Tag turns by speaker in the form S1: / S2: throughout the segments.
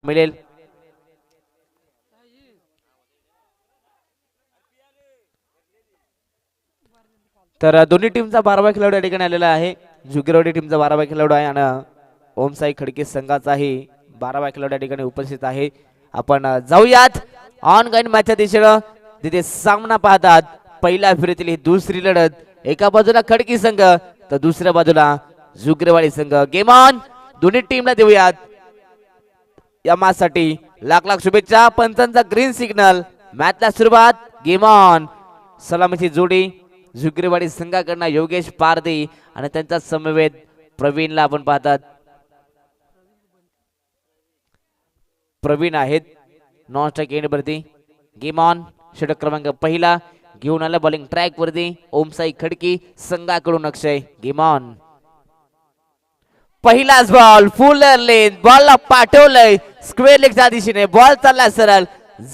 S1: मिळेल. तर दोन्ही टीमचा 12 खेळाडू या ठिकाणी आलेला आहे. जुगेरवाडी टीमचा 12 खेळाडू आहे आणि ओमसाई खडके संघाचाही 12 खेळाडू या ठिकाणी उपस्थित आहे. आपण जाऊयात ऑनलाईन मॅचच्या दिशेनं, तिथे सामना पाहतात. पहिल्या फेरीतील ही दुसरी लढत, एका बाजूला खडकी संघ तर दुसऱ्या बाजूला जुगरेवाडी संघ. Game on. दोन्ही टीमला देऊयात या मॅचसाठी लाख लाख शुभेच्छा. पंचांचा ग्रीन सिग्नल. मॅचला सुरुवात. Game on. सलामीची जोडी जुगरेवाडी संघाकडनं योगेश पारदी आणि त्यांचा समवेत प्रवीणला आपण पाहतात. प्रवीण आहेत नॉन स्ट्राइक एंड वरती. Game on. षटक क्रमांक पहिला घेऊन आला बॉलिंग ट्रॅक वरती ओमसाई खडकी संघाकडून अक्षय. Game on. पहिलाच बॉल फुल लेन, बॉलला पाठवलंय स्क्वेअर लेगच्या दिशेने. बॉल चालला सरळ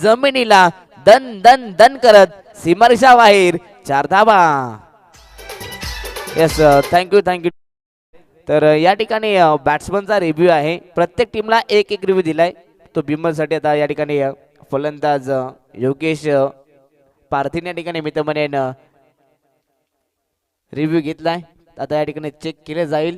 S1: जमिनीला दन दन दन करत सीमारेषा बाहेर. 4 धावा. Yes, thank you thank you. तर या ठिकाणी बॅट्समनचा रिव्ह्यू आहे. प्रत्येक टीमला एक एक रिव्ह्यू दिलाय. तो बिंबलसाठी आता या ठिकाणी फलंदाज योगेश पारथीने या ठिकाणी मी तर म्हणेन रिव्ह्यू घेतलाय. आता या ठिकाणी चेक केले जाईल.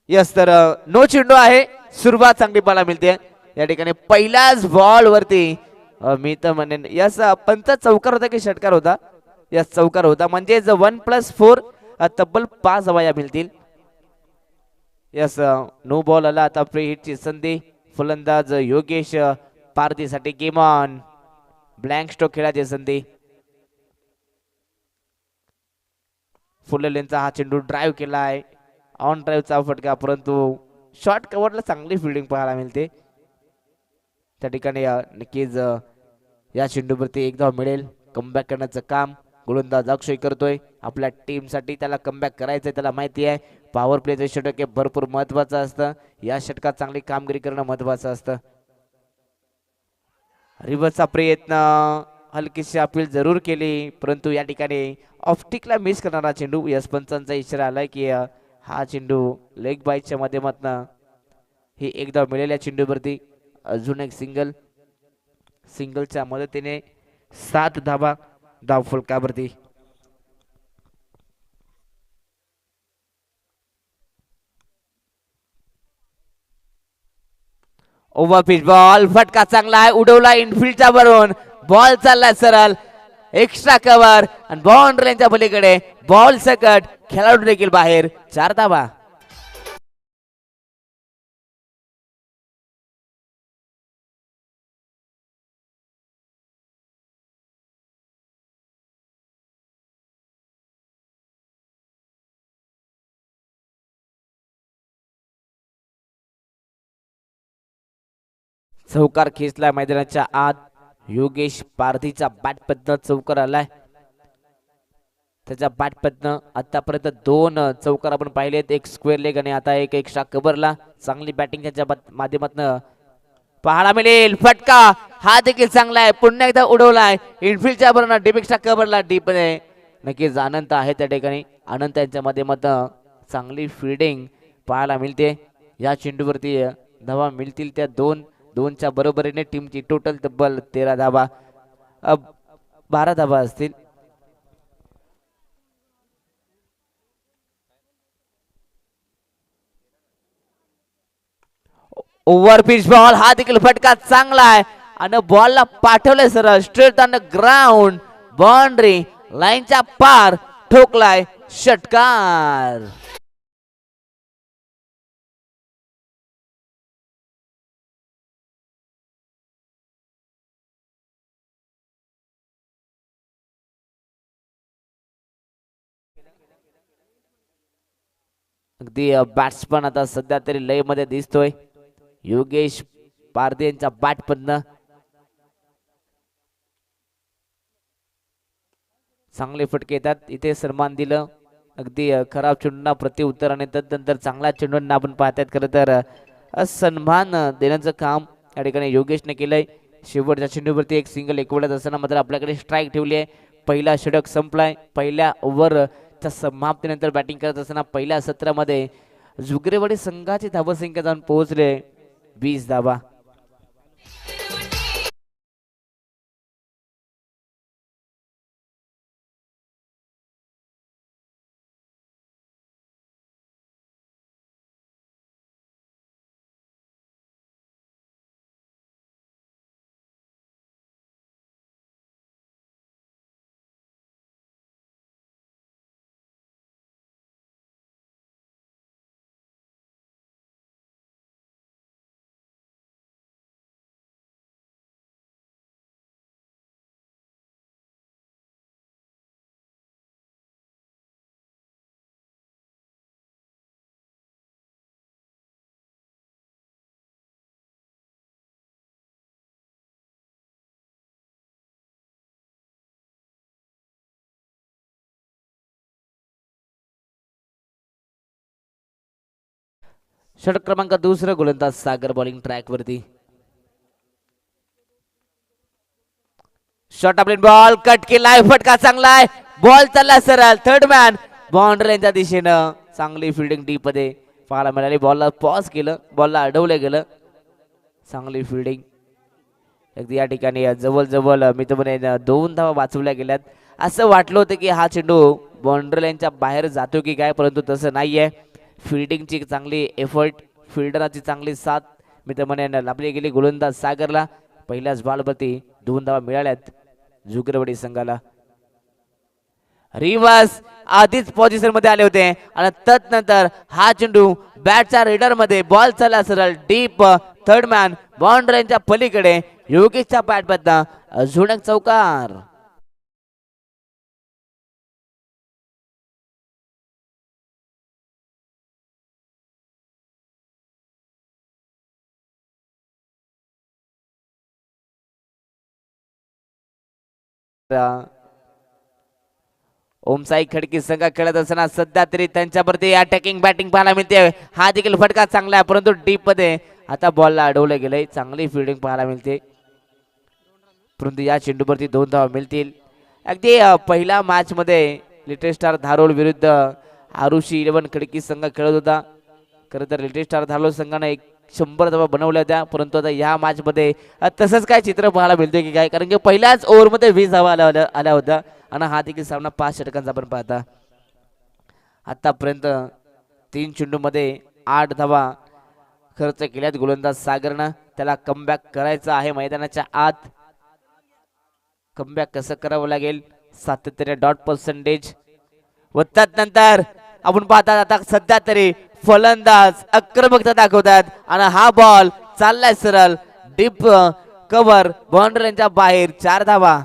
S1: यस, तर नो चेंडू आहे. सुरुवात चांगली पाहायला मिळते या ठिकाणी. पहिल्याच बॉल वरती मी तर म्हणेन यस पंच चौकार होता की षटकार होता. यस, चौकार होता. म्हणजे 1+4 तब्बल 5 धावा मिळतील. यस, नो बॉल आला. आता फ्री हिटची संधी फलंदाज योगेश पारदीसाठी. Game on. ब्लँक स्ट्रोक खेळाची संधी. फुल लेनचा हा चेंडू ड्राईव्ह केला आहे. ऑन ड्राईव्हचा फटका, परंतु शॉर्ट कव्हरला चांगली फिल्डिंग पाहायला मिळते. त्या ठिकाणी नक्कीच या चेंडूवरती एक धाव मिळेल. कमबॅक करण्याचं काम गोलंदाज अक्षय करतोय आपल्या टीमसाठी. त्याला कमबॅक करायचंय, त्याला माहिती आहे. पॉवर प्लेचं षटक हे भरपूर महत्वाचं असतं. या षटकात चांगली कामगिरी करणं महत्वाचं असतं. रिव्हर्सचा प्रयत्न, हलकीशी अपील जरूर केली, परंतु या ठिकाणी ऑफस्टिकला मिस करणारा चेंडू. यस, पंचांचा इशारा आलाय की हा चेंडू लेग बाईटच्या माध्यमातून ही एक धाव मिळेल. या चेंडूवरती अजून एक सिंगलच्या मदतीने 7 धावा धाव फलकावरती. ओव्हर पिच बॉल, फटका चांगला आहे, उडवला इनफिल्डच्या वरून. बॉल चाललाय सरळ एक्स्ट्रा कव्हर आणि बाउंड्री लाईनच्या पलीकडे. बॉल सकट, खेळाडू देखील बाहेर. 4 धावा. चौकार खेचला मैदानाच्या आत. योगेश पारधीचा बॅटपद्न चौकार आलाय. त्याच्या बॅटपद्न आतापर्यंत 2 चौकार आपण पाहिलेत, एक स्क्वेअर लेग आणि आता एक एक्स्ट्रा कव्हरला. चांगली बॅटिंग त्याच्या माध्यमातून पाहायला मिळेल. फटका हा देखील चांगला आहे, पुन्हा एकदा उडवलाय इनफिल्डच्या बरोबर डीप एक्स्ट्रा कव्हरला. डीपने नक्कीच आनंद आहे त्या ठिकाणी. आनंद यांच्या माध्यमातून चांगली फिल्डिंग पाहायला मिळते. या चेंडूवरती धावा मिळतील त्या 2च्या बरोबरीने टीमची टोटल तब्बल 13 धावा 12 धावा असतील. ओव्हर पिच बॉल, हा देखील फटका चांगला आहे आणि बॉलला पाठवलंय सरळ straight on the ground. Boundary लाईनच्या पार ठोकलाय षटकार. अगदी बॅट्समन आता सध्या तरी लय मध्ये दिसतोय. योगेश पारदे यांच्या बॅटमधनं चांगले फटके येतात. इथे सन्मान दिलं. अगदी खराब चेंडूंना प्रति उत्तर आणि त्यानंतर चांगल्या चेंडूंना आपण पाहतात. खरं तर सन्मान देण्याचं काम या ठिकाणी योगेशने केलंय. शेवटच्या चेंडूवरती एक सिंगल एकवडत असताना मात्र आपल्याकडे स्ट्राईक ठेवली आहे. पहिला षटक संपलाय. पहिल्या ओव्हरच्या समाप्तीनंतर बॅटिंग करत असताना पहिल्या सत्रामध्ये जुगरेवाडी संघाची धावसंख्या जाऊन पोहोचले 20 धावा. षटक क्रमांक दुसरा गोलंदाज सागर बॉलिंग ट्रॅक वरती. शॉट आपले बॉल कट केलाय. फटका चांगलाय. बॉल चालला सरळ थर्ड मॅन बाउंड्रीच्या दिशेनं. चांगली फिल्डिंग डीप मध्ये पाहायला मिळाली. बॉलला पॉज केलं. बॉलला अडवलं गेलं. चांगली फिल्डिंग. अगदी या ठिकाणी जवळ मी तर म्हणेन 2 धावा वाचवल्या गेल्यात. असं वाटलं होतं की हा चेंडू बाउंड्री लाईनच्या बाहेर जातो की काय, परंतु तसं नाहीये. फिल्डिंगची चांगली एफर्ट, फिल्डराची चांगली साथ मी तर म्हणेन लाभली गेली गोलंदाज सागरला. पहिल्याच बॉलवरती 2 धावा मिळाल्यात जुगरवाडी संघाला. रिव्हर्स आधीच पोझिशन मध्ये आले होते आणि तदनंतर हा चेंडू बॅटच्या रेडर मध्ये बॉल चालला सरळ डीप थर्ड मॅन बाउंड्रीच्या पलीकडे. योगेशच्या बॅट बद्दल अजून एक चौकार. ओमसाई खडकी संघ खेळत असताना सध्या तरी त्यांच्यावरती अटॅकिंग बॅटिंग पाहायला मिळते. हा देखील फटका चांगला आहे, परंतु डीप मध्ये आता बॉलला अडवलं गेलंय. चांगली फिल्डिंग पाहायला मिळते, परंतु या चेंडूवरती 2 धावा मिळतील. अगदी पहिल्या मॅच मध्ये लिटिल स्टार धारोळ विरुद्ध आरुषी 11 खडकी संघ खेळत होता. खरं तर लिटिल स्टार धारोळ संघाने 100 धावा बनवल्या होत्या, परंतु आता या मॅच मध्ये तसंच काय चित्र पाहायला मिळते की काय, कारण की पहिल्याच ओव्हर मध्ये 20 धावा आल्या होत्या आणि हा देखील सामना 5 षटकांचा आपण पाहता. आतापर्यंत 3 चेंडूमध्ये 8 धावा खर्च केल्यात गोलंदाज सागरनं. त्याला कमबॅक करायचं आहे मैदानाच्या आत. कमबॅक कसं करावं लागेल, सातत्याने डॉट पर्सेंटेज व त्यानंतर आपण पाहतात आता सध्या तरी फलंदाज आक्रमकता दाखवतात आणि हा बॉल चाललाय सरळ डीप कव्हर बाउंड्रीच्या बाहेर. 4 धावा.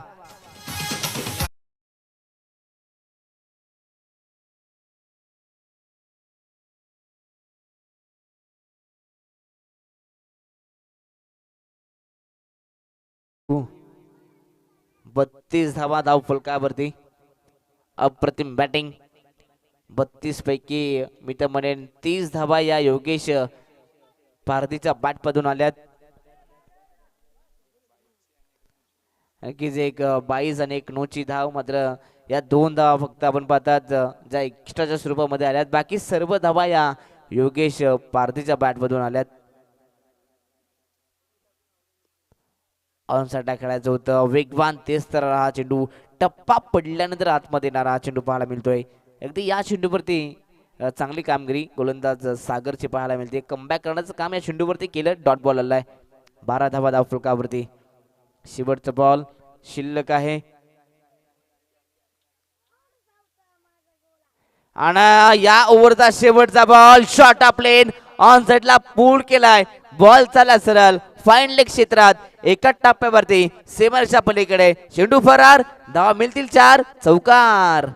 S1: हो. 32 धावा धाव फलकावरती. अप्रतिम बॅटिंग. 32 पैकी मी तर म्हणेन 30 धावा या योगेश पारधीच्या बॅट मधून आल्यात. नक्कीच एक 22 आणि एक नोची धाव, मात्र या 2 धावा फक्त आपण पाहतात ज्या एक्स्ट्राच्या स्वरूपामध्ये आल्यात. बाकी सर्व धावा या योगेश पारधीच्या बॅट मधून आल्यात. ऑनसाइडला खेळायचं होतं, वेगवान तेज तर हा चेंडू टप्पा पडल्यानंतर आतमध्ये येणारा हा चेंडू पाहायला मिळतोय. अगदी या चेंडूवरती चांगली कामगिरी गोलंदाज सागरची पाहायला मिळते. कमबॅक करण्याचं काम या चेंडूवरती केलं. डॉट बॉल आलाय. 12 धावा धाव फलकावरती. शेवटचा बॉल शिल्लक आहे आणि या ओव्हरचा शेवटचा बॉल शॉट प्लेन ऑन साइडला पूल केलाय. बॉल चालला सरळ फाईन लेग क्षेत्रात एका टप्प्यावरती सेमरच्या पलीकडे. चेंडू फरार. धावा मिळतील 4. चौकार.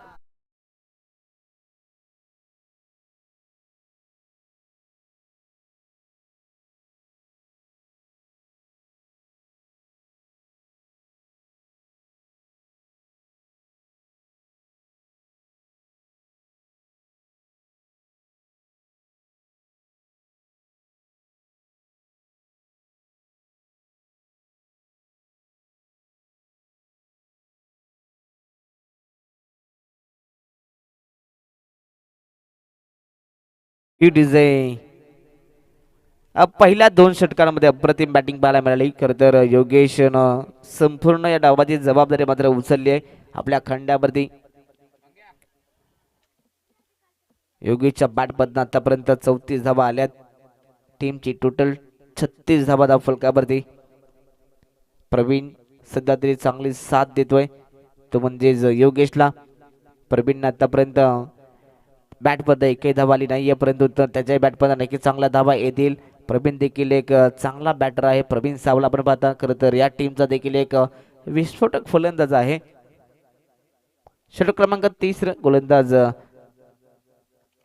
S1: विजय. पहिल्या 2 षटकांमध्ये अप्रतिम बॅटिंग पाहायला मिळाली. खरं तर योगेशनं संपूर्ण या डावाची जबाबदारी मात्र उचलली आहे आपल्या खंड्यावरती. योगेशच्या बॅटमधून आतापर्यंत 34 धावा आल्यात. टीमची टोटल 36 धावा धाव फलकावरती. प्रवीण सध्या तरी चांगली साथ देतोय तो म्हणजेच योगेशला. प्रवीणने आतापर्यंत बॅटमध्ये एकही धावा आली नाहीये, परंतु त्याच्या बॅटमध्ये नक्की चांगल्या धावा येतील. प्रवीण देखील एक चांगला बॅटर आहे. प्रवीण सावला आपण पाहता खरं तर या टीमचा देखील एक विस्फोटक फलंदाज आहे. षटक क्रमांक 30 गोलंदाज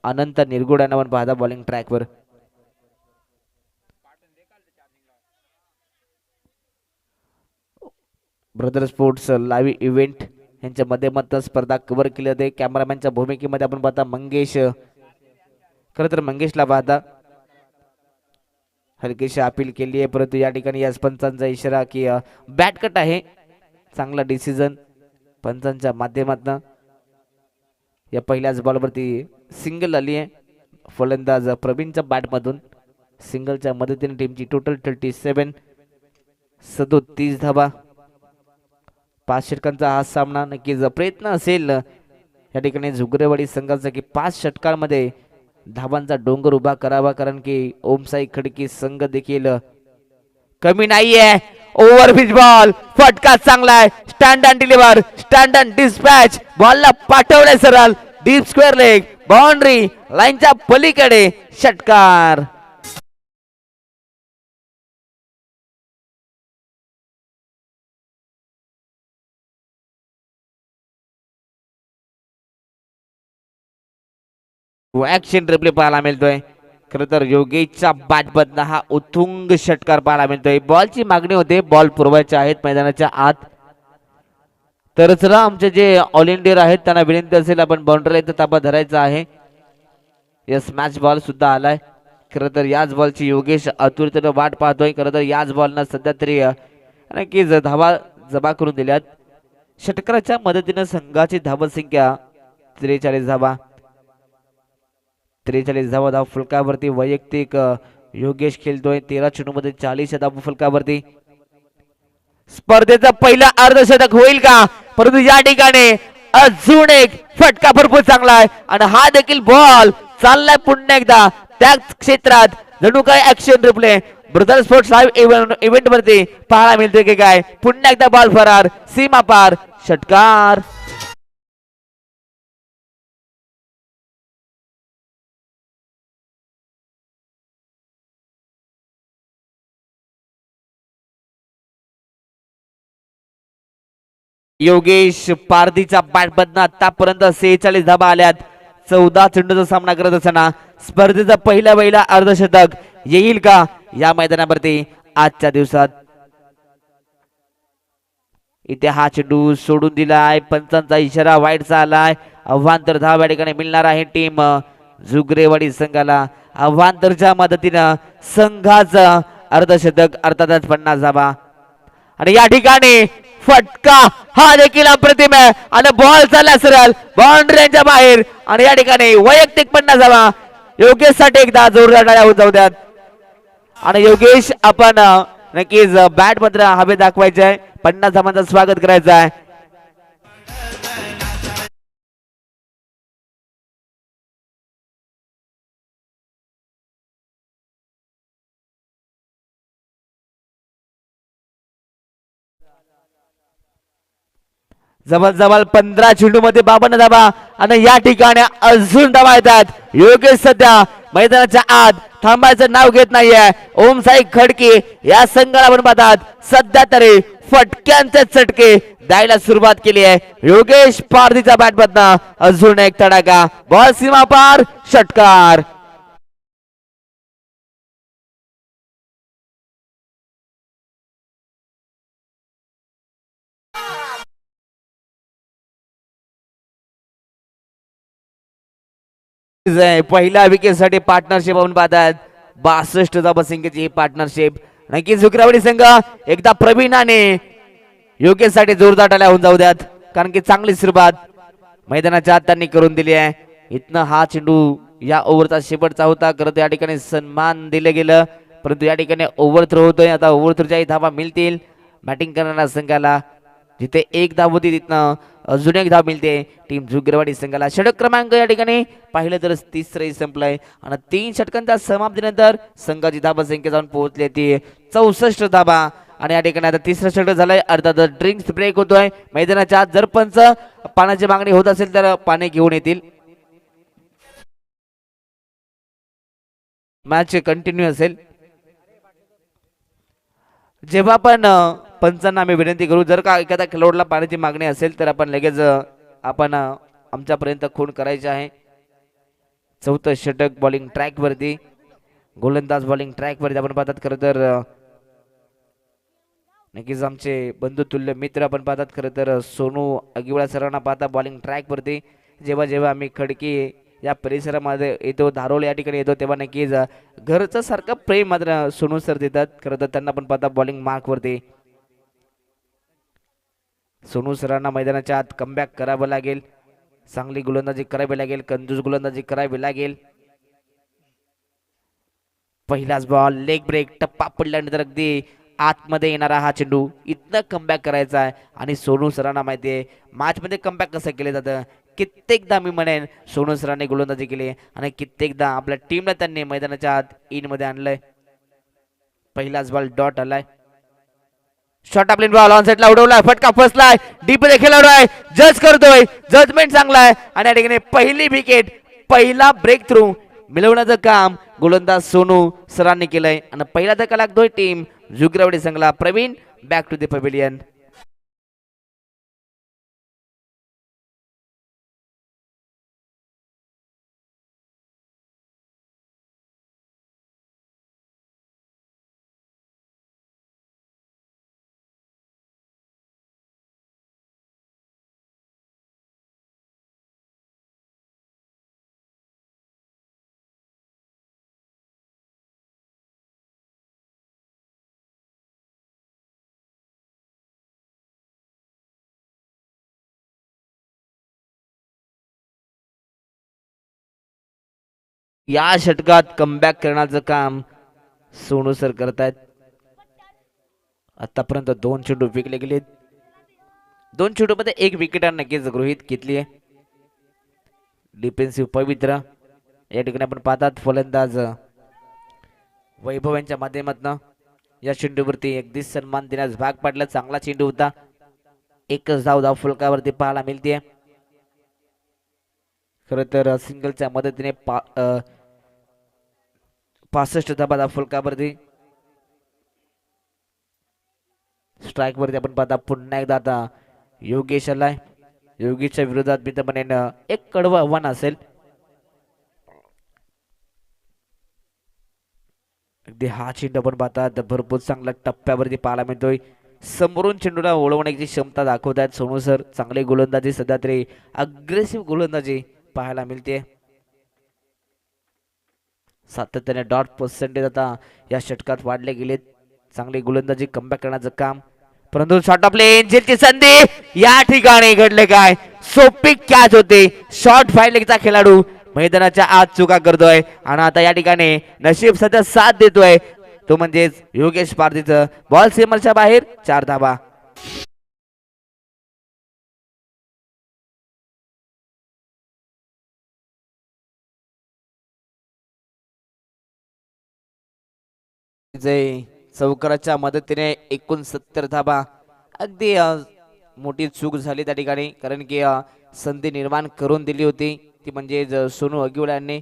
S1: अनंत निरगुड आपण पाहता बॉलिंग ट्रॅकवर. ब्रदर स्पोर्ट्स लाईव्ह इव्हेंट यांच्या माध्यमातून स्पर्धा कव्हर केली जाते. कॅमेरामॅनच्या भूमिकेमध्ये आपण पाहता मंगेश. खरं तर मंगेशला पाहता हलकीशी अपील केली आहे, परंतु या ठिकाणी या पंचांचा इशारा की बॅट कट आहे. चांगला डिसिजन पंचांच्या माध्यमातून. या पहिल्याच बॉलवरती सिंगल आली आहे फलंदाज प्रवीणच्या बॅटमधून. सिंगलच्या मदतीने टीमची टोटल 37 धावा. 5 षटकांचा हा सामना नक्कीच प्रयत्न असेल या ठिकाणी झुगरेवाडी संघाचा की 5 षटकांमध्ये धावांचा डोंगर उभा करावा, कारण की ओमसाई खडकी संघ देखील कमी नाहीये. ओव्हरपिच बॉल फटका चांगला आहे. Stand and deliver, stand and dispatch. बॉलला पाठवले सरळ डीप स्क्वेअर लेग, बाउंड्री लाईनच्या पलीकडे षटकार. ऍक्शन रिप्ले पाहायला मिळतोय. खरं तर योगेशच्या बॅटमधनं हा उत्तुंग षटकार पाहायला मिळतोय. बॉलची मागणी होते, बॉल पुरवायचे आहेत मैदानाच्या आत. तर चला आमचे जे ऑल इंडियर आहेत त्यांना विनंती असेल आपण बाउंड्रीला इथं ताबा धरायचा आहे. यस मॅच बॉल सुद्धा आलाय. खरं तर याच बॉलची योगेश आतुरतेनं वाट पाहतोय. खरं तर याच बॉलनं सध्या तरी नक्कीच धावा जमा करून दिल्यात. षटकाराच्या मदतीनं संघाची धावसंख्या 43 धावा. 43 धावा धाव फलकावरती. वैयक्तिक योगेश खेळतोय 13 चेंडूमध्ये 40 धावा फलकावरती. स्पर्धेचा पहिला अर्धशतक होईल का, परंतु या ठिकाणी अजून एक फटका भरपूर चांगला आहे आणि हा देखील बॉल चाललाय पुन्हा एकदा त्याच क्षेत्रात. जणू काय action replay brother sports live event वरती पाहायला मिळतोय की काय. पुन्हा एकदा बॉल फरार, सीमा पार, षटकार. योगेश पारधीच्या बॅटमधनं आतापर्यंत 46 धावा आल्यात. 14 चेंडूचा सामना करत असताना स्पर्धेचा पहिला अर्धशतक येईल का या मैदानावरती आजच्या दिवसात. इथे हा चेंडू सोडून दिलाय. पंचांचा इशारा वाईटचा आलाय. अव्हांतर धाव या ठिकाणी मिळणार आहे टीम झुगरेवाडी संघाला. अव्हांतरच्या मदतीनं संघाचं अर्धशतक अर्थातच 50 धावा. आणि या ठिकाणी फटका हा देखील अप्रतिम आहे आणि बॉल चालला सरळ बाउंड्रीच्या बाहेर. आणि या ठिकाणी वैयक्तिक 50 धावा योगेश साठी एकदा जोरदार टाळ्या होऊन जाऊ द्यात. आणि योगेश आपण नक्कीच बॅट मध्ये हवे दाखवायचे आहे. 50 धावांचं स्वागत करायचं आहे. जवळ 15 चेंडू मध्ये 52 धावा आणि या ठिकाणी अजून धावा येतात. योगेश सध्या मैदानाच्या आत थांबायचं नाव घेत नाहीये. ओमसाई खडके या संघाला आपण पाहतात सध्या तरी फटक्यांचे चटके द्यायला सुरुवात केली आहे. योगेश पारधीच्या बॅटमधनं अजून एक तडाखा, बॉल सीमा पार, षटकार. पहिल्या विकेटसाठी पार्टनरशिप आपण पाहतात. 62 धावसंख्येची ही पार्टनरशिप. नक्कीच झुगरेवाडी संघ एकदा प्रवीणाने योगेशसाठी जोरदार टाळ्या होऊन जाऊ द्यात, कारण की चांगली सुरुवात मैदानाच्या आत त्यांनी करून दिली आहे. इथनं हा चेंडू या ओव्हरचा शेवटचा होता. खरं या ठिकाणी सन्मान दिलं गेलं, परंतु या ठिकाणी ओव्हर थ्रो होतोय. आता ओव्हर थ्रोच्याही धावा मिळतील बॅटिंग करणाऱ्या संघाला. जिथे एक धाव होती तिथनं अजून एक धाव मिळते टीम जुगरवाडी संघाला. षटक क्रमांक या ठिकाणी पाहिलं तर तिसरंही संपलंय आणि 3 षटकांच्या समाप्तीनंतर संघाची धाबा संख्या जाऊन पोहोचली ती 64 धाबा. आणि या ठिकाणी आता तिसरं षटक झालंय. अर्थात ड्रिंक्स ब्रेक होतोय मैदानाच्या आत. जर पंच पाण्याची मागणी होत असेल तर पाणी घेऊन येतील. मॅच कंटिन्यू असेल. जेव्हा आपण पंचांना आम्ही विनंती करू, जर का एखाद्या खेळाडूला पाण्याची मागणी असेल तर आपण लगेच आपण आमच्यापर्यंत खूण करायचे आहे. चौथं षटक बॉलिंग ट्रॅक वरती, गोलंदाज बॉलिंग ट्रॅक वरती आपण पाहतात. खरं तर नक्कीच आमचे बंधुतुल्य मित्र आपण पाहतात. खरं तर सोनू अगिवळा सरांना पाहता बॉलिंग ट्रॅक वरती. जेव्हा जेव्हा आम्ही खडकी या परिसरामध्ये येतो, धारोळ या ठिकाणी येतो, तेव्हा नक्कीच घरचं सारखं प्रेम मात्र सोनू सर देतात. खरं तर त्यांना पण पाहता बॉलिंग मार्क वरती. सोनू सरांना मैदानाच्या आत कमबॅक करावं लागेल, चांगली गोलंदाजी करावी लागेल, कंजूस गोलंदाजी करावी लागेल. पहिलाच बॉल लेग ब्रेक, टप्पा पडल्यानंतर अगदी आतमध्ये येणारा हा चेंडू, इथनं कमबॅक करायचा आहे. आणि सोनू सरांना माहिती आहे मॅच मध्ये कमबॅक कसं केलं जातं. कित्येकदा मी म्हणेन सोनू सरांनी गोलंदाजी केली आणि कित्येकदा आपल्या टीमला त्यांनी मैदानाच्या आत इन मध्ये आणलंय. पहिलाच बॉल डॉट आलाय. शॉर्ट आपली बॉल ऑन साइडला उडवलाय, फटका फसलाय, डीप मध्ये खेळाडू आहे, जज करतोय, जजमेंट चांगला आहे. आणि या ठिकाणी पहिली विकेट, पहिला ब्रेक थ्रू मिळवण्याचं काम गोलंदाज सोनू सरांनी केलंय. आणि पहिला धक्का लागतोय टीम जुगरावडी संघाला. Praveen back to the pavilion. या षटकात कमबॅक करण्याचं काम सोनू सर करतायत. आतापर्यंत 2 चेंडू विकले गेले, 2 चेंडू मध्ये 1 विकेट नक्कीच गृहीत घेतली आहे. डिफेन्सिव्ह पवित्र या ठिकाणी आपण पाहतात फलंदाज वैभव यांच्या माध्यमातून या चेंडूवरती अगदी सन्मान देण्यास भाग पाडला. चांगला चेंडू होता, एकच धाव फलकावरती पाहायला मिळते. खर तर सिंगलच्या मदतीने 65 धाबा फलकावरती. स्ट्राईक वरती आपण पाहता पुन्हा एकदा आता योगेश आलाय. योगेशच्या विरोधात मी तर म्हणेन एक कडवं आव्हान असेल. अगदी हा चेंडू आपण पाहतात भरपूर चांगला टप्प्यावरती पाहायला मिळतोय. समोरून चेंडूला ओळवण्याची क्षमता दाखवत आहेत सोनू सर. चांगली गोलंदाजी, सध्या तरी अग्रेसिव्ह गोलंदाजी पाहायला मिळते. सातत्याने डॉट पर्सेंटेज आता या षटकात वाढले गेलेत. चांगली गोलंदाजी, कमबॅक करण्याचं काम. परंतु शॉट ऑफ लेनची संधी या ठिकाणी घडले काय, सोपी कॅच होते. शॉर्ट फायलेगचा खेळाडू मैदानाच्या आत चुका करतोय आणि आता या ठिकाणी नशीब सध्या साथ देतोय, तो म्हणजेच योगेश पारधीचं. बॉल सीमरच्या बाहेर, 4 धाबा. चौकाराच्या मदतीने 69 धाबा. अगदी मोठी चूक झाली त्या ठिकाणी, कारण की संधी निर्माण करून दिली होती ती म्हणजे सोनू अगिवडे यांनी.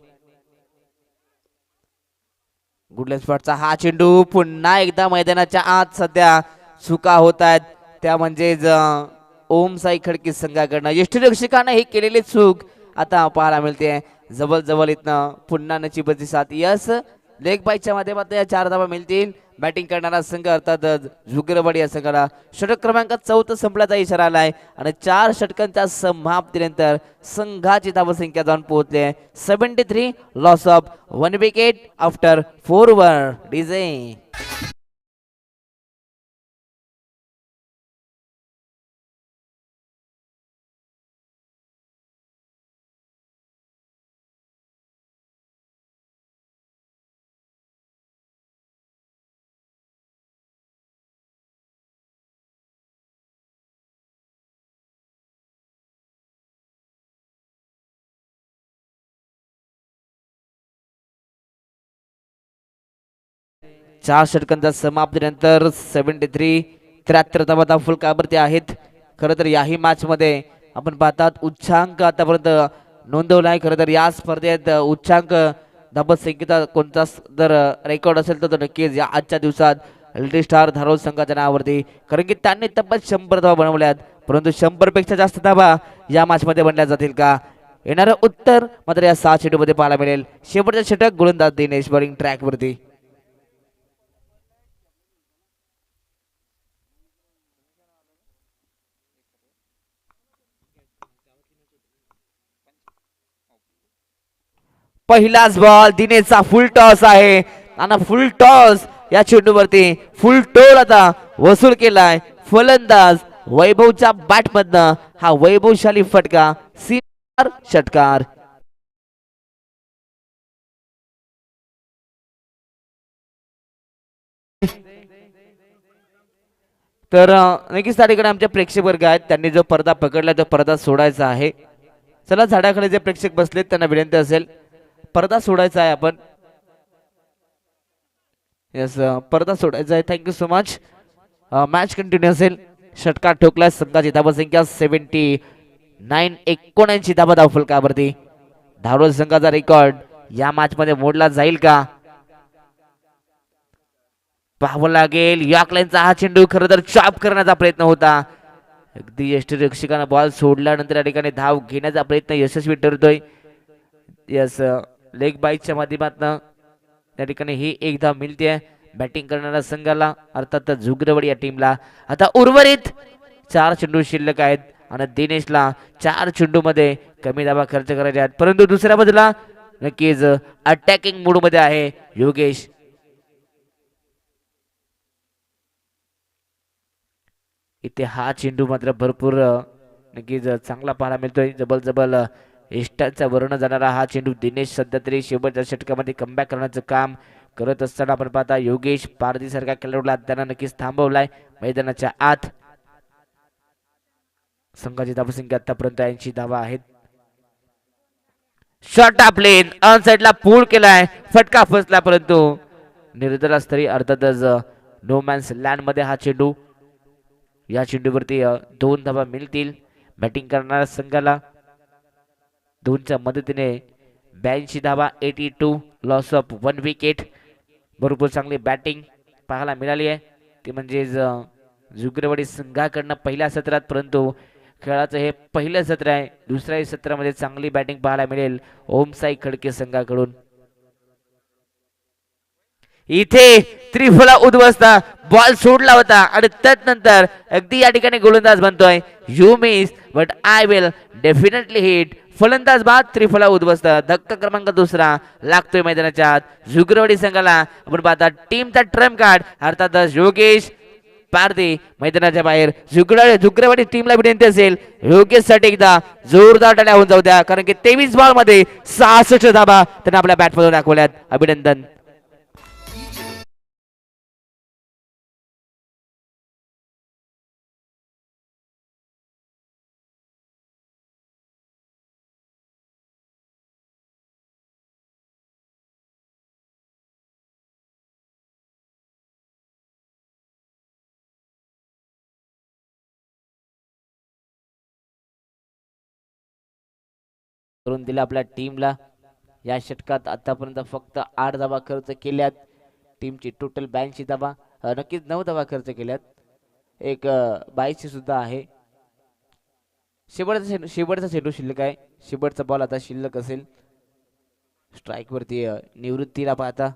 S1: गुडलँड स्पॉटचा हा चेंडू पुन्हा एकदा मैदानाच्या आत सध्या चुका होत आहेत. त्या म्हणजेच ओम साई खडकी संघाकडनं यष्टीरक्षकानं ही केलेली चूक आता पाहायला मिळते. जवळ जवळ इथनं पुन्हा नचिबची साथ. यस, लेग बाईच्या माध्यमातून या 4 धावा मिळतील. बॅटिंग करणारा संघ अर्थात जुगरवाडी या संघाला षटक क्रमांक 4 संपल्याचा इशारा आलाय आणि 4 षटकांच्या समाप्तीनंतर संघाची धावसंख्या जाऊन पोहोचली 73. Loss of 1 wicket after 4 over. DJ 4 षटकांच्या समाप्तीनंतर 73 धावा फलकावरती आहेत. खरं तर याही मॅच मध्ये आपण पाहतात उच्चांक आतापर्यंत नोंदवला आहे. खरं तर या स्पर्धेत उच्चांक धावसंख्येचा कोणता जर रेकॉर्ड असेल तर तो नक्कीच या आजच्या दिवसात एलटी स्टार धारोळ संघाच्या नावावरती, कारण की त्यांनी तब्बल 100 धावा बनवल्यात. परंतु 100 पेक्षा जास्त धावा या मॅच मध्ये बनल्या जातील का? येणारं उत्तर मात्र या 6 चेंडूमध्ये पाहायला मिळेल. शेवटचा षटक गोलंदाज दिनेश बॉलिंग ट्रॅक वरती. पहिलाच बॉल दिनेशचा फुल टॉस आहे आणि फुल टॉस या चेंडूवरती फुल टोल आता वसूल केलाय फलंदाज वैभवच्या बॅट मधनं. हा वैभवशाली फटका सीमार षटकार. तर नक्कीच त्या ठिकाणी आमचे प्रेक्षक वर्ग आहेत, त्यांनी जो पडदा पकडला तो पडदा सोडायचा आहे. चला झाडाखाली जे प्रेक्षक बसलेत त्यांना विनंती असेल पडदा सोडायचा आहे. आपण यस पडदा सोडायचा आहे. Thank you so much. Match continue असेल. षटकार ठोकला संघाची धावसंख्या 79 79 धावा फलकावरती. धारोळ संघाचा रेकॉर्ड या मॅच मध्ये मोडला जाईल का पाहावं लागेल. यॉर्कलाईनचा हा चेंडू खरं तर चॉप करण्याचा प्रयत्न होता. अगदी यष्टीरक्षकानं बॉल सोडल्यानंतर या ठिकाणी धाव घेण्याचा प्रयत्न यशस्वी ठरतोय. यस लेग बाईकच्या माध्यमातून त्या ठिकाणी ही एक धाव मिळते बॅटिंग करणाऱ्या संघाला, अर्थात जुगरवाडी या टीमला. आता उर्वरित 4 चेंडू शिल्लक आहेत आणि दिनेशला 4 चेंडू मध्ये कमी धावा खर्च करायचे आहेत. परंतु दुसऱ्या बाजूला नक्कीच अटॅकिंग मूड मध्ये आहे योगेश. इथे हा चेंडू मात्र भरपूर नक्कीच चांगला पाहायला मिळतोय. जबल इष्टाचा वर्ण जाणारा हा चेंडू दिनेश सध्या तरी शेवटच्या षटकामध्ये कमबॅक करण्याचं काम करत असताना आपण पाहता योगेश पारधी सारख्या खेळाडूला त्यांना नक्कीच थांबवलाय मैदानाच्या आत. संघाची धावसंख्या आतापर्यंत 80 धावा आहेत. शॉट प्लेन ऑन साइडला पूल केलाय, फटका फसला परंतु निर्धारा स्तरी अर्थातच नो मॅन्स लँड मध्ये हा चेंडू. या चेंडूवरती 2 धावा मिळतील बॅटिंग करणाऱ्या संघाला. 2च्या मदतीने 82 धावा 82 लॉस ऑफ 1 विकेट. भरपूर चांगली बॅटिंग पाहायला मिळाली आहे ती म्हणजेच जुगरवाडी संघाकडनं पहिल्या सत्रात. परंतु खेळाचं हे पहिलं सत्र आहे. दुसऱ्या सत्रामध्ये चांगली बॅटिंग पाहायला मिळेल ओमसाई खडके संघाकडून. इथे त्रिफला उद्ध्वस्त बॉल सोडला होता आणि त्यानंतर अगदी या ठिकाणी गोलंदाज बनतोय you miss but I will definitely hit. फलंदाज बाद त्रिफला उद्ध्वस्त. धक्का क्रमांक दुसरा लागतोय मैदानाच्या आत. जुगरवाडी संघाला आपण पाहता टीमचा ट्रम्प कार्ड अर्थातच योगेश पारधी मैदानाच्या बाहेर. जुगरवाडी टीमला विनंती असेल योगेश साठी एकदा जोरदार टाळ्या होऊन जाऊ द्या, कारण की 23 बॉल मध्ये 66 धाबा त्यांना आपल्या बॅट मधून दाखवल्यात. अभिनंदन. करून दिला आपल्या टीमला. या षटकात आतापर्यंत फक्त 8 धावा खर्च केल्यात. टीमची टोटल 82 धावा, नक्कीच 9 धावा खर्च केल्यात. एक 22 सुद्धा आहे. शेवटचा चेंडू शिल्लक आहे. शेवटचा बॉल आता शिल्लक असेल. स्ट्राईक वरती निवृत्तीला पाहता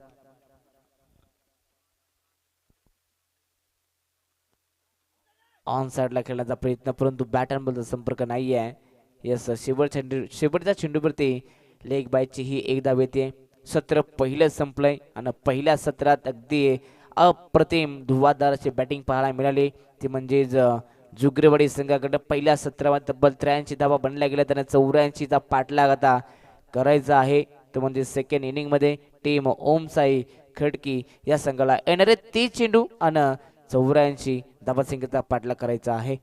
S1: ऑन साइडला खेळण्याचा प्रयत्न, परंतु बॅटनबद्दल संपर्क नाही आहे. यस शेवटच्या चेंडूवरती लेग बायची ही एक धाव येते. सत्र पहिलं संपलंय आणि पहिल्या सत्रात अगदी अप्रतिम धुवाधार अशी बॅटिंग पाहायला मिळाली. ती म्हणजेच जुगरेवाडी संघाकडे पहिल्या सत्रामध्ये तब्बल 83 धावा बनल्या गेल्या. त्यांना 84चा पाठलाग आता करायचा आहे. तो म्हणजे सेकंड इनिंग मध्ये टीम ओमसाई खडकी या संघाला येणारे 30 चेंडू आणि 84 धावसंख्येचा पाठलाग करायचा आहे.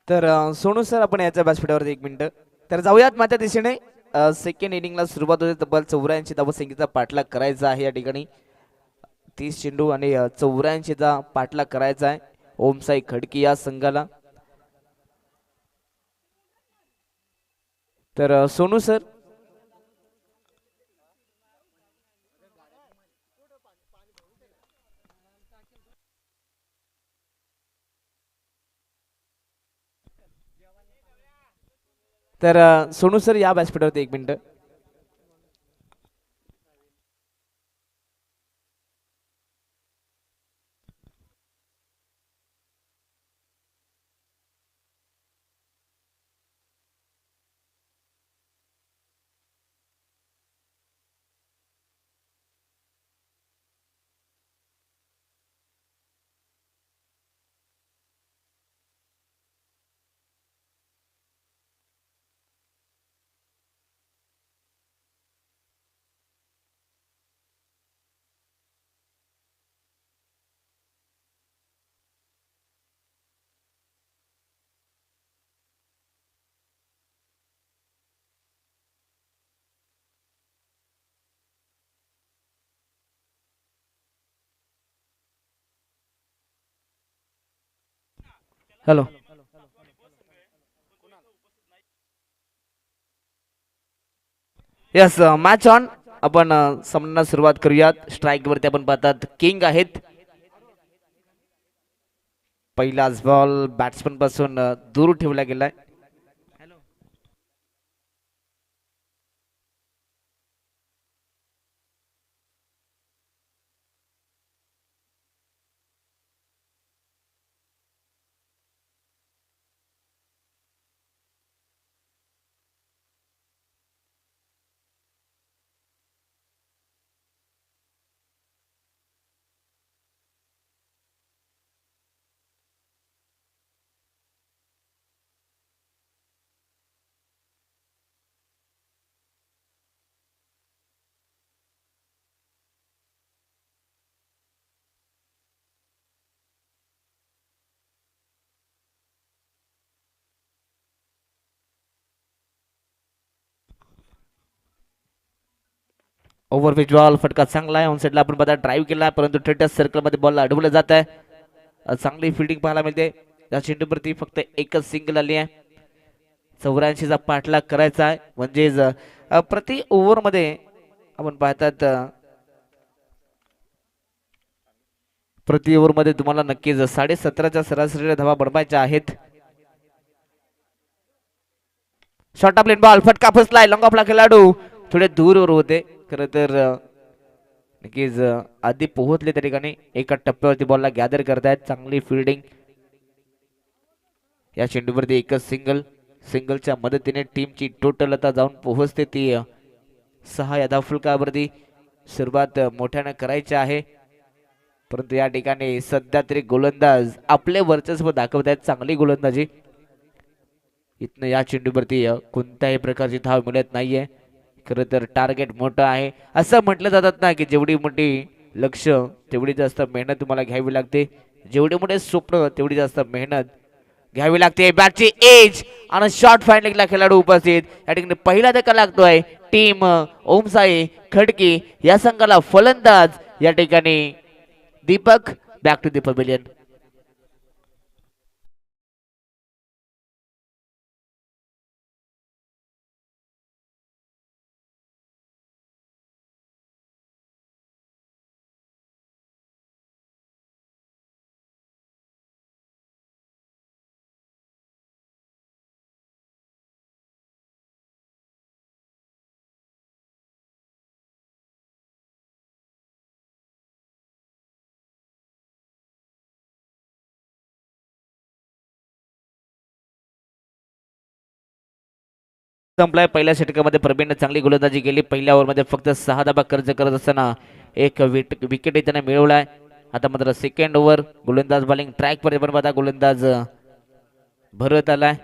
S1: तर सोनू सर आपण याच्या व्यासपीठावरती एक मिनिट तर जाऊयात माझ्या दिशेने सेकंड इनिंगला सुरुवात होते तब्बल 84 धावसंख्येचा पाठलाग करायचा आहे या ठिकाणी 30 चेंडू आणि 84चा पाठलाग करायचा आहे ओमसाई खडकी या संघाला तर सोनू सर तर सोनू सर या व्यासपीठावरती एक minute hello yes match on आपण सामन्याला सुरुवात करूयात स्ट्राईक वरती आपण पाहतात किंग आहेत पहिलाच बॉल बॅट्समन पासून दूर ठेवला गेलाय ओव्हरपिच बॉल फटका चांगला आहे ऑन साईडला आपण बघा ड्राईव्ह केला परंतु थेट सर्कलमध्ये बॉल अडवलं जात आहे चांगली फिल्डिंग पाहायला मिळते या चेंडूवरती फक्त एकच सिंगल आली आहे 84चा पाठलाग करायचा आहे म्हणजेच प्रति ओव्हर मध्ये आपण पाहतात प्रति ओव्हर मध्ये तुम्हाला नक्कीच 17.5च्या सरासरीच्या धावा बनवायच्या आहेत शॉर्ट ऑफ लेन बॉल फटका फसलाय लॉंग ऑफला खेळाडू थोडे दूरवर होते खरं तर नक्कीच आधी पोहोचले त्या ठिकाणी एका टप्प्यावरती बॉलला गॅदर करतायत चांगली फिल्डिंग या चेंडूवरती एकच सिंगलच्या मदतीने टीमची टोटल आता जाऊन पोहोचते ती 6 या धावफलकावरती सुरुवात मोठ्यानं करायची आहे परंतु या ठिकाणी सध्या तरी गोलंदाज आपले वर्चस्व दाखवत आहेत चांगली गोलंदाजी इथनं या चेंडूवरती कोणत्याही प्रकारची धाव मिळत नाहीये खरं तर टार्गेट मोठं आहे असं म्हटलं जातात ना की जेवढी मोठी लक्ष तेवढी जास्त मेहनत तुम्हाला घ्यावी लागते जेवढे मोठे स्वप्न तेवढी जास्त मेहनत घ्यावी लागते बॅटची एज आणि शॉर्ट फायनलिंगला खेळाडू उपस्थित या ठिकाणी पहिला धक्का लागतोय टीम ओमसाई खडकी या संघाला फलंदाज या ठिकाणी Deepak back to the pavilion संपलाय पहिल्या षटकामध्ये प्रवीणने चांगली गोलंदाजी केली पहिल्या ओव्हरमध्ये फक्त 6 धाबा खर्च करत असताना एक विकेट त्याने मिळवलाय आता मात्र सेकंड ओव्हर गोलंदाज बॉलिंग ट्रॅक वर पण बघा गोलंदाज भरत आलाय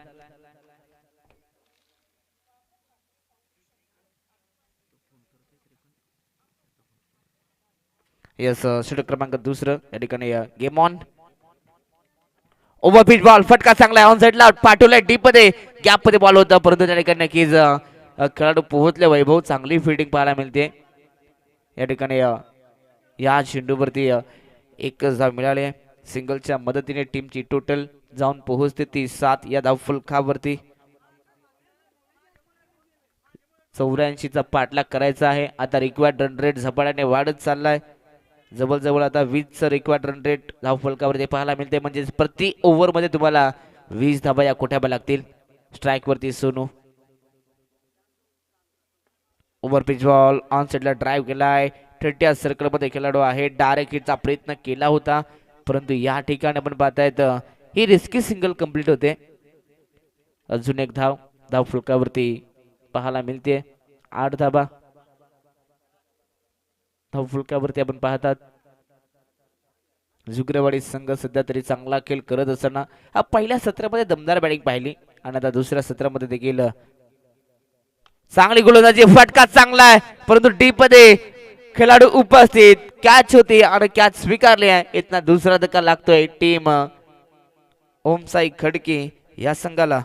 S1: यस षटक क्रमांक दुसरं या ठिकाणी game on over pitch ball फटका चांगला ऑन साइडला पाठवलाय डीप मध्ये गॅप मध्ये बॉल होता परंतु त्या ठिकाणी नक्कीच खेळाडू पोहोचले वैभव चांगली फिल्डिंग पाहायला मिळते या ठिकाणी या चेंडूवरती एकच धाव मिळाले सिंगलच्या मदतीने टीमची टोटल जाऊन पोहोचते ती 7 या धाव फलकावरती 84 चा पाठलाग करायचा आहे आता रिक्वायर्ड रन रेट झपाट्याने वाढत चाललाय जवळजवळ आता 20 चं रिक्वायर्ड रन रेट धाव फलकावरती पाहायला मिळते म्हणजे प्रति ओव्हर मध्ये तुम्हाला 20 धावा या कोठ्याबा लागतील स्ट्राइक वरती Sonu over pitch ball on साइडला ड्राइव्ह केलाय 30 सर्कल मध्ये खेळाडू आहे डायरेक्ट हिटचा प्रयत्न केला होता परंतु या ठिकाणी आपण पाहतायत ही रिस्की सिंगल कंप्लीट होते अजून एक धाव फलकावरती पाहायला मिळते 8 धावा धाव फलकावरती आपण पाहतात जुगरेवाडी संघ सध्या तरी चांगला खेळ करत असताना पहिल्या सत्रामध्ये दमदार बॅटिंग पाहिली आणि आता दुसऱ्या सत्रामध्ये देखील चांगली गोलंदाजी फटका चांगला आहे परंतु डीप मध्ये खेळाडू उपस्थित कॅच होती आणि कॅच स्वीकारली आहे इथना दुसरा धक्का लागतोय टीम ओमसाई खडके या संघाला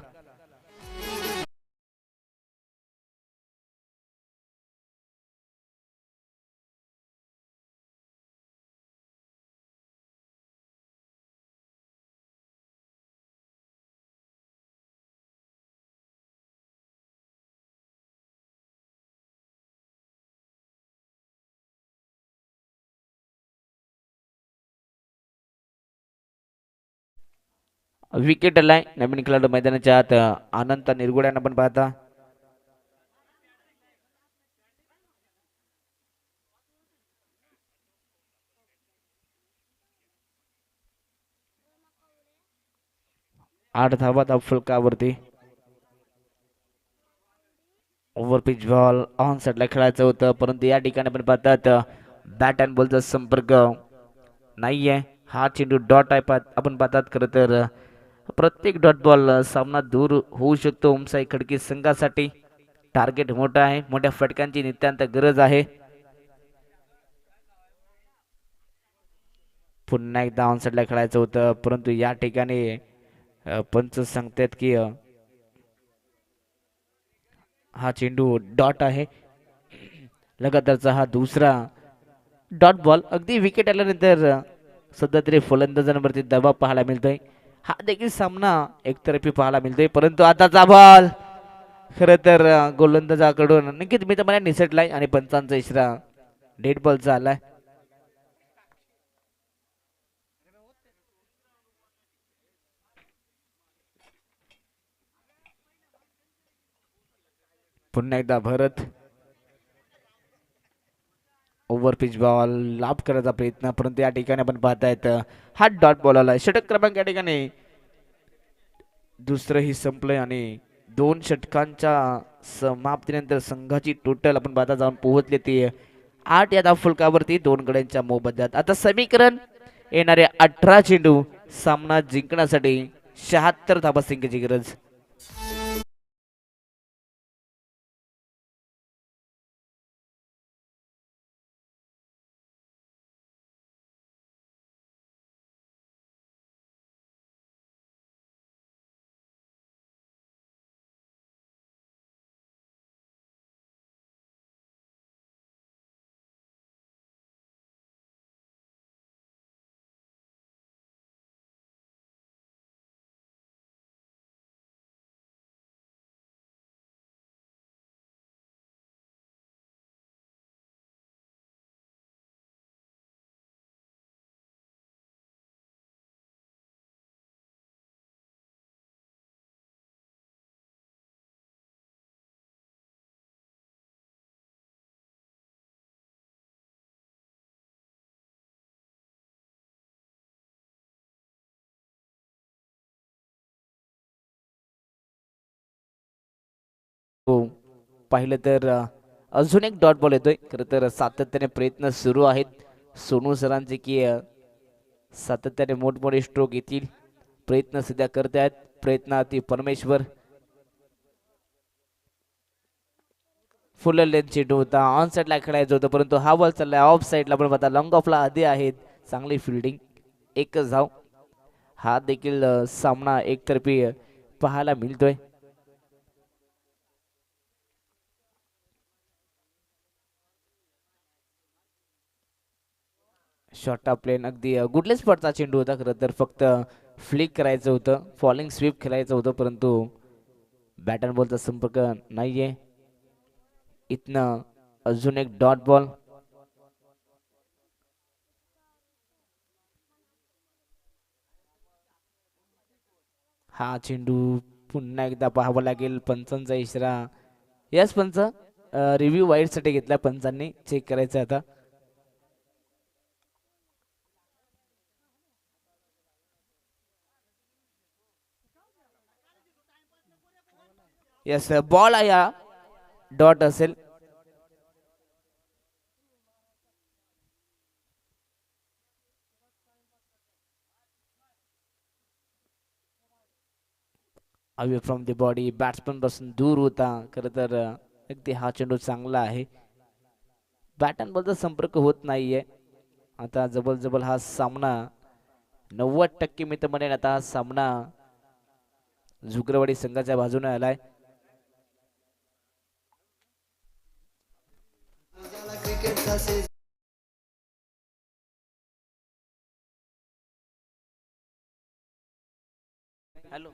S1: विकेट आलाय नवीन खेळाडू मैदानाच्या आत अनंत निरगुड्यांना पण पाहता आठ धावा धाव फलकावरती ओव्हर पिच बॉल ऑन साइडला खेळायचं होतं परंतु या ठिकाणी आपण पाहतात बॅट अँड बॉलचा संपर्क नाहीये हा चेंडू डॉट आहे आपण पाहतात खरं तर प्रत्येक डॉट बॉल सामना दूर होऊ शकतो ओमसाई खडकी संघासाठी टार्गेट मोठा आहे मोठ्या फटक्यांची नित्यांत गरज आहे पुन्हा एकदा ऑन साइडला खेळायचं होतं परंतु या ठिकाणी पंच सांगतात की हा चेंडू डॉट आहे लगातारचा हा दुसरा डॉट बॉल अगदी विकेट आल्यानंतर सध्या तरी फलंदाजांवरती दबाव पाहायला मिळतोय हा देखील सामना एकतर्फी पाहायला मिळतोय परंतु आताचा बॉल खरं तर गोलंदाजाकडून नक्कीच मी तुम्हाला निसटलाय आणि पंचांचा इशारा डेड बॉलचा आलाय पुन्हा एकदा भरत ओव्हर पिच बॉल लाभ करायचा प्रयत्न परंतु या ठिकाणी आपण पाहतायत हा डॉट बॉल आलाय षटक क्रमांक या ठिकाणी दुसरंही संपलंय आणि 2 षटकांच्या समाप्तीनंतर संघाची टोटल आपण पाहता जाऊन पोहोचली ती 8 या धाव फलकावरती 2 गड्यांच्या मोबदल्यात आता समीकरण येणारे 18 चेंडू सामना जिंकण्यासाठी 76 धावा संख्येची गरज पाहिलं तर अजून एक डॉट बॉल येतोय खरं तर सातत्याने प्रयत्न सुरू आहेत सोनू सरांचे की सातत्याने मोठमोठे स्ट्रोक येतील प्रयत्न सध्या करत आहेत प्रयत्नार्थी परमेश्वर फुल लेंथ चेंडू होता ऑन साइडला खेळायचं होतं परंतु हा बॉल चाललाय ऑफ साइडला पण बघा लॉंग ऑफला आधी आहेत चांगली फिल्डिंग एकच धाव हा देखील सामना एकतर्फी पाहायला मिळतोय. शॉर्ट प्लेन अगदी गुडलेस पडता चेंडू होता. खरं तर फक्त फ्लिक करायचं होतं, फॉलिंग स्वीप खेळायचं होतं, परंतु बॅट अँड बॉलचा संपर्क नाहीये. इथनं अजून एक डॉट बॉल. हा चेंडू पुन्हा एकदा पाहावा लागेल. पंचांचा इशारा. यस पंच, रिव्ह्यू वाईड साठी घेतला पंचांनी, चेक करायचं आता. यस बॉल आहे हा, डॉट असेल. Away from the body, batsman पासून दूर होता. खरं तर अगदी हा चेंडू चांगला आहे. बॅट अँड बॉलचा संपर्क होत नाहीये. आता जबल जबल हा सामना 90% मी तर म्हणेन आता हा सामना जुगरवाडी संघाच्या बाजूने आलाय. हॅलो.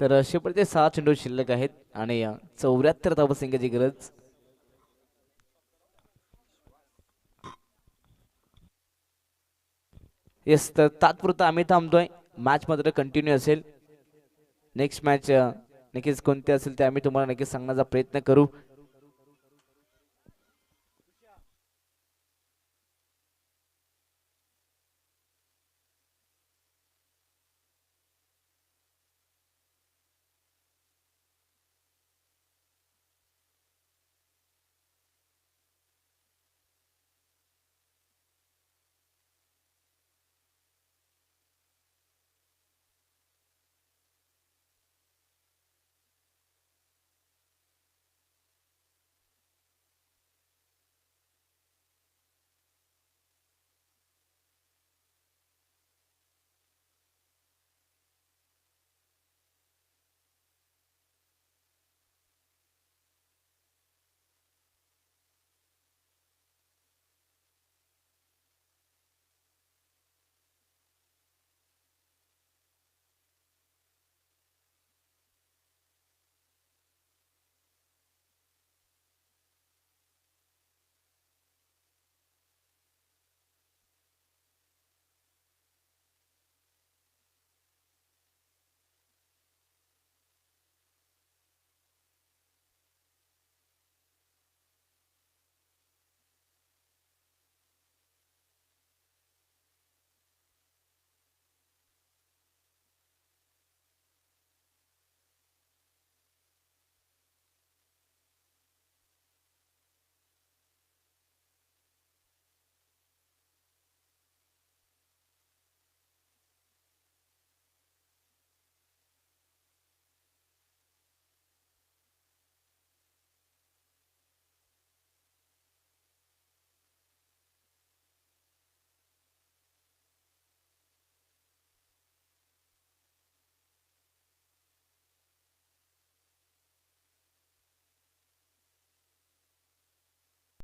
S1: तर शेवटचे 6 चेंडू शिल्लक आहेत आणि 74 धावसंख्येची गरज. येस, तर तात्पुरता आम्ही थांबतोय. मॅच मात्र कंटिन्यू असेल. नेक्स्ट मॅच नक्कीच कोणती असेल ते आम्ही तुम्हाला नक्कीच सांगण्याचा प्रयत्न करू.